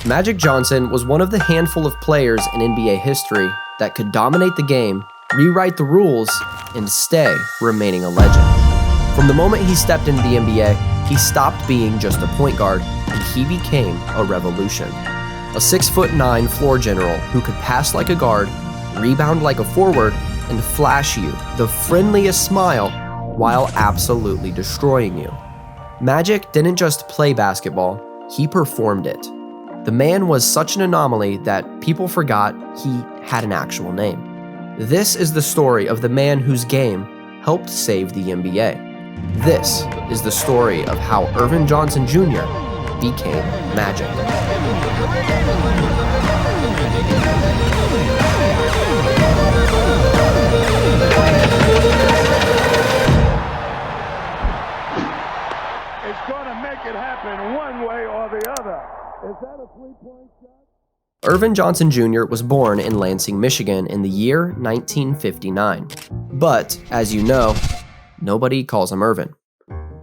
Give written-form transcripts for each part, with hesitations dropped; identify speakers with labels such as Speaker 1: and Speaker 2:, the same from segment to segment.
Speaker 1: Magic Johnson was one of the handful of players in NBA history that could dominate the game, rewrite the rules, and stay remaining a legend. From the moment he stepped into the NBA, he stopped being just a point guard, and he became a revolution. A 6'9" floor general who could pass like a guard, rebound like a forward, and flash you the friendliest smile while absolutely destroying you. Magic didn't just play basketball, he performed it. The man was such an anomaly that people forgot he had an actual name. This is the story of the man whose game helped save the NBA. This is the story of how Earvin Johnson Jr. became Magic.
Speaker 2: It's going to make it happen one way or the other. Is that a three-point shot?
Speaker 1: Earvin Johnson Jr. was born in Lansing, Michigan in the year 1959. But, as you know, nobody calls him Earvin.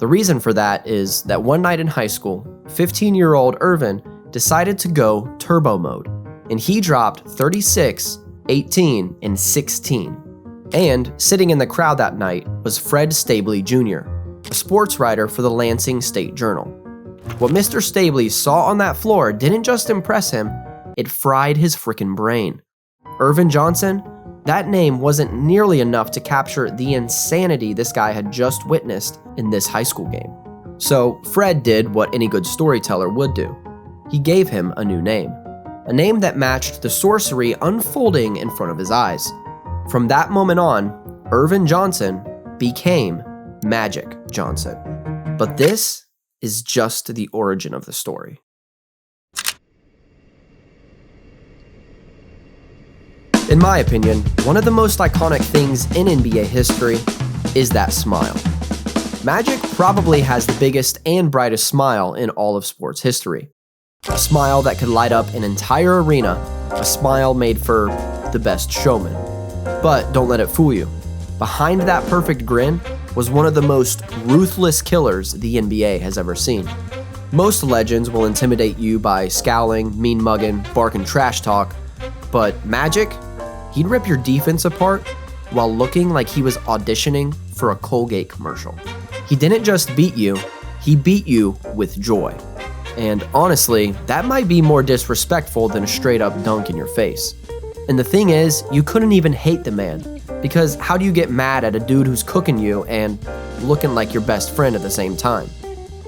Speaker 1: The reason for that is that one night in high school, 15-year-old Earvin decided to go turbo mode, and he dropped 36, 18, and 16. And sitting in the crowd that night was Fred Stabley Jr., a sports writer for the Lansing State Journal. What Mr. Stabley saw on that floor didn't just impress him, it fried his frickin' brain. Earvin Johnson? That name wasn't nearly enough to capture the insanity this guy had just witnessed in this high school game. So Fred did what any good storyteller would do. He gave him a new name. A name that matched the sorcery unfolding in front of his eyes. From that moment on, Earvin Johnson became Magic Johnson. But this is just the origin of the story. In my opinion, one of the most iconic things in NBA history is that smile. Magic probably has the biggest and brightest smile in all of sports history. A smile that could light up an entire arena, a smile made for the best showman. But don't let it fool you. Behind that perfect grin was one of the most ruthless killers the NBA has ever seen. Most legends will intimidate you by scowling, mean-mugging, barking trash talk, but Magic, he'd rip your defense apart while looking like he was auditioning for a Colgate commercial. He didn't just beat you, he beat you with joy. And honestly, that might be more disrespectful than a straight-up dunk in your face. And the thing is, you couldn't even hate the man, because how do you get mad at a dude who's cooking you and looking like your best friend at the same time?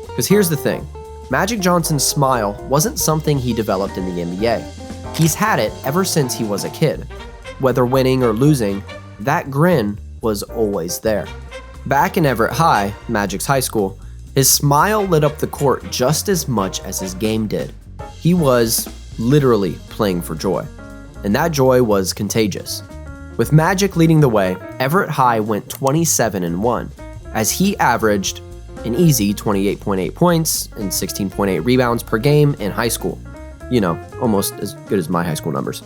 Speaker 1: Because here's the thing, Magic Johnson's smile wasn't something he developed in the NBA. He's had it ever since he was a kid. Whether winning or losing, that grin was always there. Back in Everett High, Magic's high school, his smile lit up the court just as much as his game did. He was literally playing for joy, and that joy was contagious. With Magic leading the way, Everett High went 27-1, as he averaged an easy 28.8 points and 16.8 rebounds per game in high school. You know, almost as good as my high school numbers.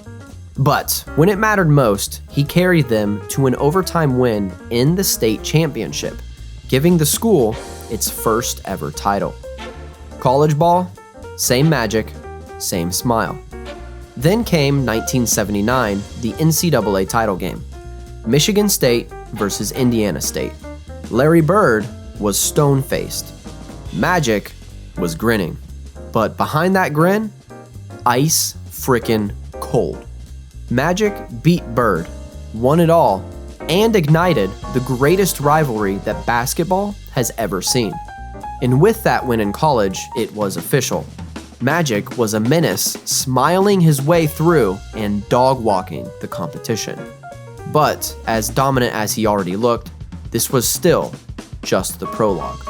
Speaker 1: But when it mattered most, he carried them to an overtime win in the state championship, giving the school its first ever title. College ball, same Magic, same smile. Then came 1979, the NCAA title game. Michigan State versus Indiana State. Larry Bird was stone-faced. Magic was grinning. But behind that grin, ice frickin' cold. Magic beat Bird, won it all, and ignited the greatest rivalry that basketball has ever seen. And with that win in college, it was official. Magic was a menace, smiling his way through and dog-walking the competition. But as dominant as he already looked, this was still just the prologue.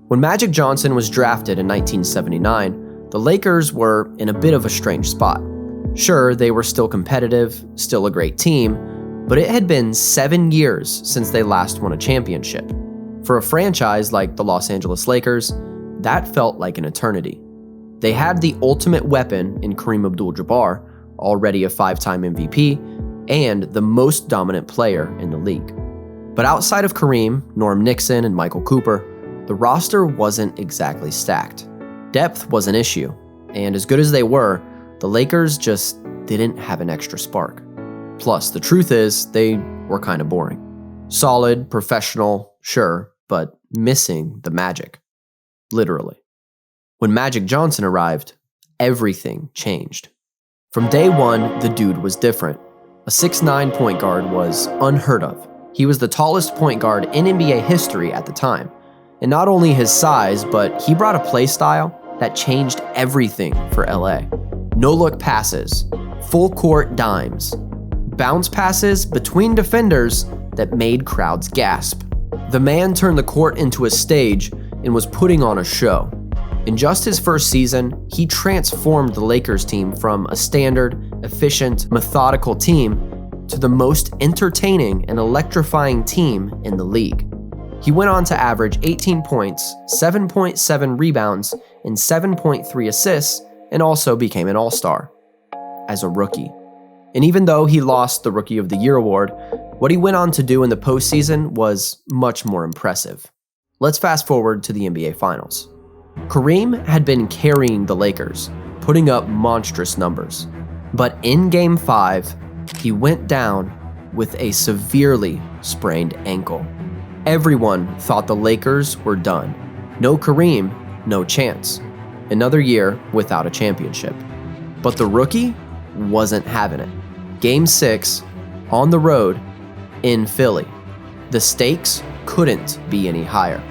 Speaker 1: When Magic Johnson was drafted in 1979, the Lakers were in a bit of a strange spot. Sure, they were still competitive, still a great team, but it had been 7 years since they last won a championship. For a franchise like the Los Angeles Lakers, that felt like an eternity. They had the ultimate weapon in Kareem Abdul-Jabbar, already a 5-time MVP, and the most dominant player in the league. But outside of Kareem, Norm Nixon, and Michael Cooper, The roster wasn't exactly stacked. Depth was an issue, and as good as they were, the Lakers just didn't have an extra spark. Plus, the truth is, they were kind of boring. Solid, professional, sure, but missing the magic. Literally. When Magic Johnson arrived, everything changed. From day one, the dude was different. A 6'9" point guard was unheard of. He was the tallest point guard in NBA history at the time. And not only his size, but he brought a play style that changed everything for LA. No-look passes, full-court dimes, bounce passes between defenders that made crowds gasp. The man turned the court into a stage and was putting on a show. In just his first season, he transformed the Lakers team from a standard, efficient, methodical team to the most entertaining and electrifying team in the league. He went on to average 18 points, 7.7 rebounds, and 7.3 assists, and also became an All-Star as a rookie. And even though he lost the Rookie of the Year award, what he went on to do in the postseason was much more impressive. Let's fast forward to the NBA Finals. Kareem had been carrying the Lakers, putting up monstrous numbers. But in Game 5, he went down with a severely sprained ankle. Everyone thought the Lakers were done. No Kareem, no chance. Another year without a championship. But the rookie wasn't having it. Game 6, on the road, in Philly. The stakes couldn't be any higher.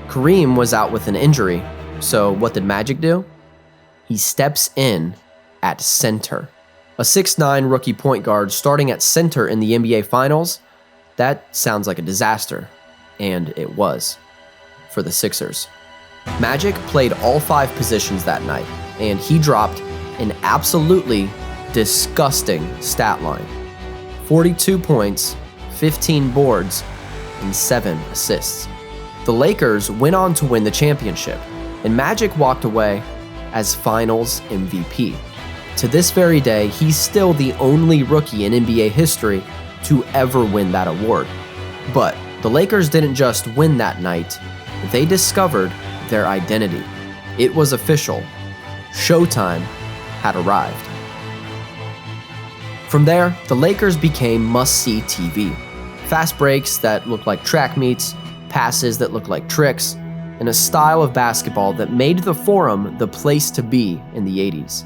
Speaker 1: Kareem was out with an injury, so what did Magic do? He steps in at center. A 6'9" rookie point guard starting at center in the NBA Finals? That sounds like a disaster. And it was. For the Sixers. Magic played all 5 positions that night, and he dropped an absolutely disgusting stat line. 42 points, 15 boards, and 7 assists. The Lakers went on to win the championship, and Magic walked away as Finals MVP. To this very day, he's still the only rookie in NBA history to ever win that award. But the Lakers didn't just win that night, they discovered their identity. It was official. Showtime had arrived. From there, the Lakers became must-see TV. Fast breaks that looked like track meets, passes that looked like tricks, and a style of basketball that made the Forum the place to be in the 80s.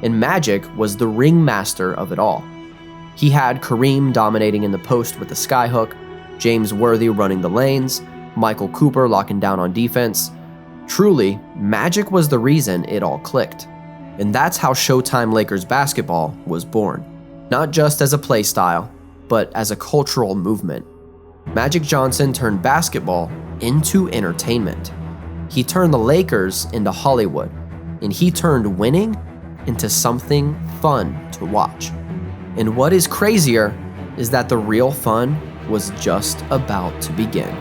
Speaker 1: And Magic was the ringmaster of it all. He had Kareem dominating in the post with the skyhook, James Worthy running the lanes, Michael Cooper locking down on defense. Truly, Magic was the reason it all clicked. And that's how Showtime Lakers basketball was born. Not just as a play style, but as a cultural movement. Magic Johnson turned basketball into entertainment. He turned the Lakers into Hollywood, and he turned winning into something fun to watch. And what is crazier is that the real fun was just about to begin.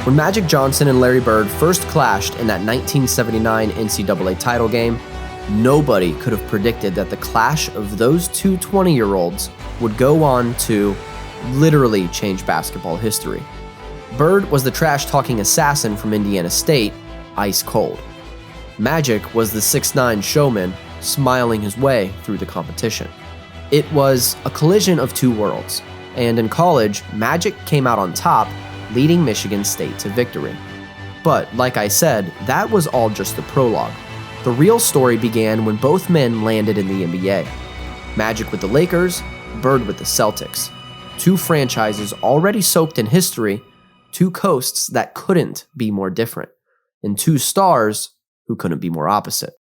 Speaker 1: When Magic Johnson and Larry Bird first clashed in that 1979 NCAA title game, nobody could have predicted that the clash of those two 20-year-olds would go on to literally change basketball history. Bird was the trash-talking assassin from Indiana State, ice cold. Magic was the 6'9" showman, smiling his way through the competition. It was a collision of two worlds, and in college, Magic came out on top, leading Michigan State to victory. But, like I said, that was all just the prologue. The real story began when both men landed in the NBA. Magic with the Lakers, Bird with the Celtics. Two franchises already soaked in history, two coasts that couldn't be more different, and two stars who couldn't be more opposite.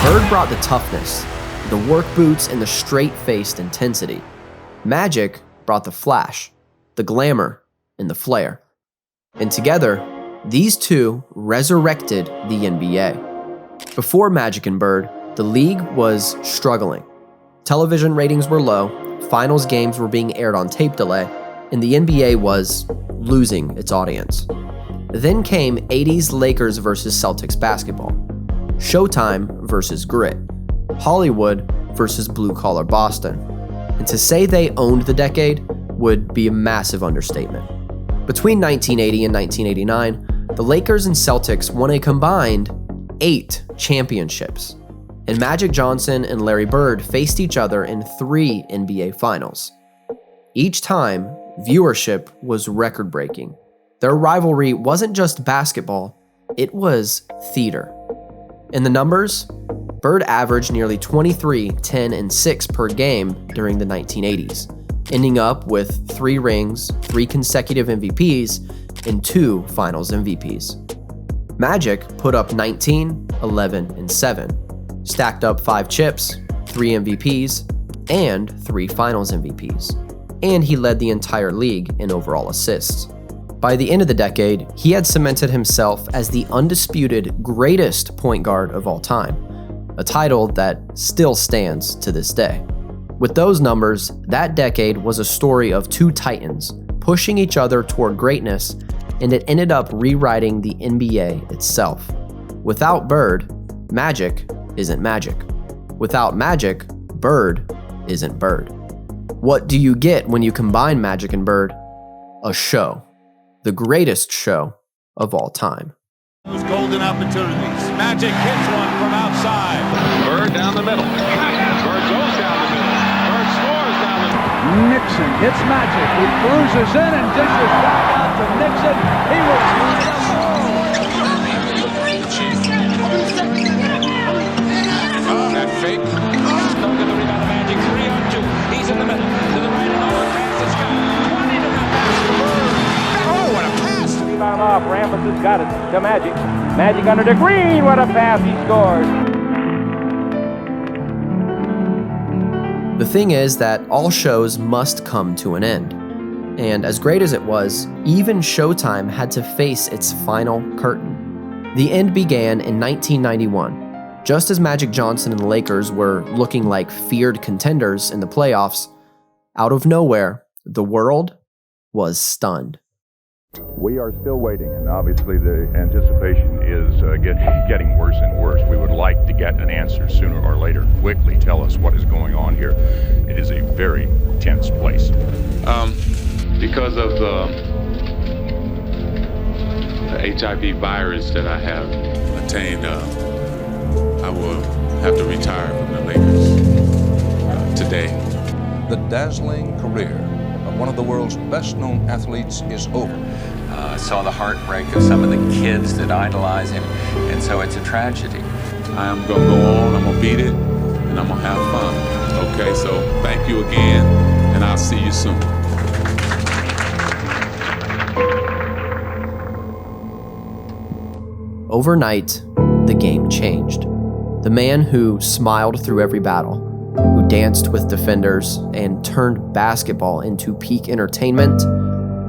Speaker 1: Bird brought the toughness, the work boots, and the straight-faced intensity. Magic brought the flash, the glamour, and the flair. And together, these two resurrected the NBA. Before Magic and Bird, the league was struggling. Television ratings were low, finals games were being aired on tape delay, and the NBA was losing its audience. Then came 80s Lakers versus Celtics basketball, Showtime versus Grit, Hollywood versus blue-collar Boston. And to say they owned the decade would be a massive understatement. Between 1980 and 1989, the Lakers and Celtics won a combined 8 championships, and Magic Johnson and Larry Bird faced each other in 3 NBA finals. Each time, viewership was record-breaking. Their rivalry wasn't just basketball, it was theater. In the numbers, Bird averaged nearly 23, 10, and 6 per game during the 1980s, ending up with 3 rings, 3 consecutive MVPs, and 2 finals MVPs. Magic put up 19, 11, and 7, stacked up 5 chips, 3 MVPs, and 3 finals MVPs, and he led the entire league in overall assists. By the end of the decade, he had cemented himself as the undisputed greatest point guard of all time, a title that still stands to this day. With those numbers, that decade was a story of 2 titans pushing each other toward greatness, and it ended up rewriting the NBA itself. Without Bird, Magic isn't Magic. Without Magic, Bird isn't Bird. What do you get when you combine Magic and Bird? A show. The greatest show of all time.
Speaker 3: Those golden opportunities. Magic hits one from outside. Bird down the middle. Bird goes down the middle. Bird scores down the middle.
Speaker 2: Nixon hits Magic. He cruises in and dishes back out to Nixon. He was right up.
Speaker 3: That fake. Don't get the rebound of Magic. 3 on 2. He's in the middle. To the right and over. Pass is gone. 20 to the pass to Bird. Oh, what a pass.
Speaker 2: Rebound off. Rambus has got it to Magic. Magic under the green. What a pass. He scores.
Speaker 1: The thing is that all shows must come to an end. And as great as it was, even Showtime had to face its final curtain. The end began in 1991. Just as Magic Johnson and the Lakers were looking like feared contenders in the playoffs, out of nowhere, the world was stunned.
Speaker 4: We are still waiting, and obviously the anticipation is getting worse and worse. We would like to get an answer sooner or later. Quickly tell us what is going on here. It is a very tense place.
Speaker 5: Because of the HIV virus that I have attained, I will have to retire from the Lakers today.
Speaker 6: The dazzling career of one of the world's best-known athletes is over.
Speaker 7: I saw the heartbreak of some of the kids that idolize him, and so it's a tragedy.
Speaker 5: I am going to go on, I'm going to beat it, and I'm going to have fun. Okay, so thank you again, and I'll see you soon.
Speaker 1: Overnight, the game changed. The man who smiled through every battle, who danced with defenders and turned basketball into peak entertainment,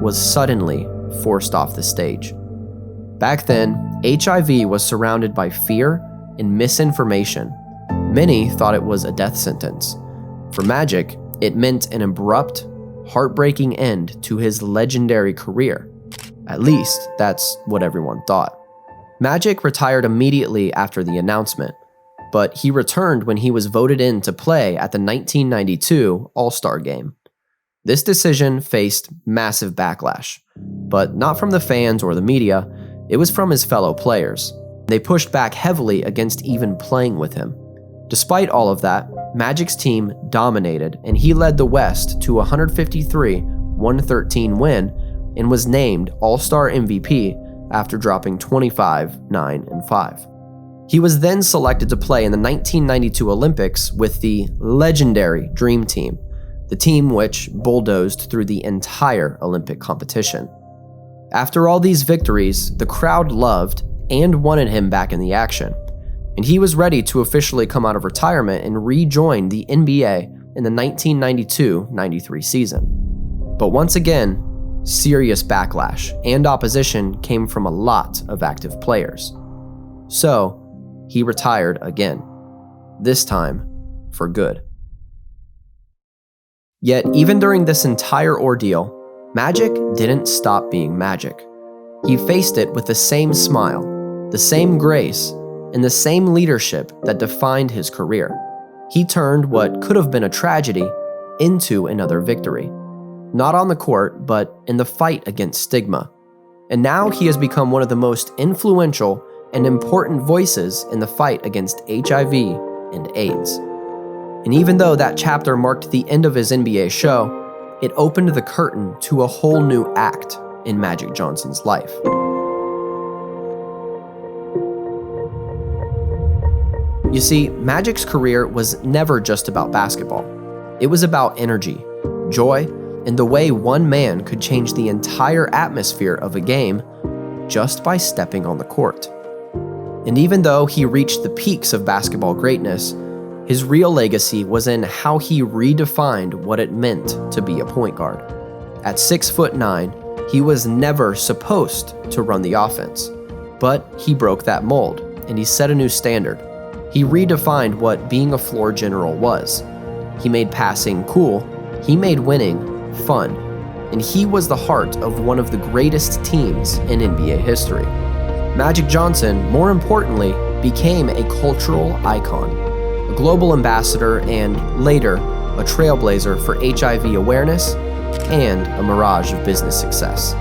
Speaker 1: was suddenly forced off the stage. Back then, HIV was surrounded by fear and misinformation. Many thought it was a death sentence. For Magic, it meant an abrupt, heartbreaking end to his legendary career. At least, that's what everyone thought. Magic retired immediately after the announcement, but he returned when he was voted in to play at the 1992 All-Star Game. This decision faced massive backlash, but not from the fans or the media, it was from his fellow players. They pushed back heavily against even playing with him. Despite all of that, Magic's team dominated, and he led the West to a 153-113 win and was named All-Star MVP after dropping 25, 9, and 5. He was then selected to play in the 1992 Olympics with the legendary Dream Team, the team which bulldozed through the entire Olympic competition. After all these victories, the crowd loved and wanted him back in the action, and he was ready to officially come out of retirement and rejoin the NBA in the 1992-93 season. But once again, serious backlash and opposition came from a lot of active players. So, he retired again, this time for good. Yet, even during this entire ordeal, Magic didn't stop being Magic. He faced it with the same smile, the same grace, and the same leadership that defined his career. He turned what could have been a tragedy into another victory. Not on the court, but in the fight against stigma. And now he has become one of the most influential and important voices in the fight against HIV and AIDS. And even though that chapter marked the end of his NBA show, it opened the curtain to a whole new act in Magic Johnson's life. You see, Magic's career was never just about basketball. It was about energy, joy, and the way one man could change the entire atmosphere of a game just by stepping on the court. And even though he reached the peaks of basketball greatness, his real legacy was in how he redefined what it meant to be a point guard. At 6'9", he was never supposed to run the offense, but he broke that mold and he set a new standard. He redefined what being a floor general was. He made passing cool, he made winning fun, and he was the heart of one of the greatest teams in NBA history. Magic Johnson, more importantly, became a cultural icon, a global ambassador, and later, a trailblazer for HIV awareness and a mirage of business success.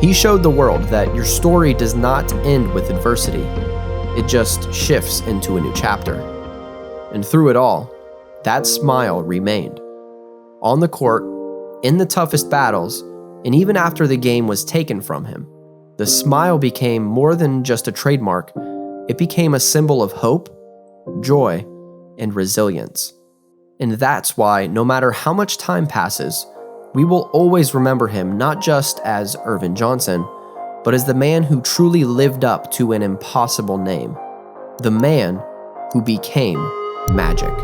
Speaker 1: He showed the world that your story does not end with adversity. It just shifts into a new chapter. And through it all, that smile remained. On the court, in the toughest battles, and even after the game was taken from him, the smile became more than just a trademark. It became a symbol of hope, joy, and resilience. And that's why, no matter how much time passes, we will always remember him not just as Earvin Johnson, but as the man who truly lived up to an impossible name, the man who became Magic.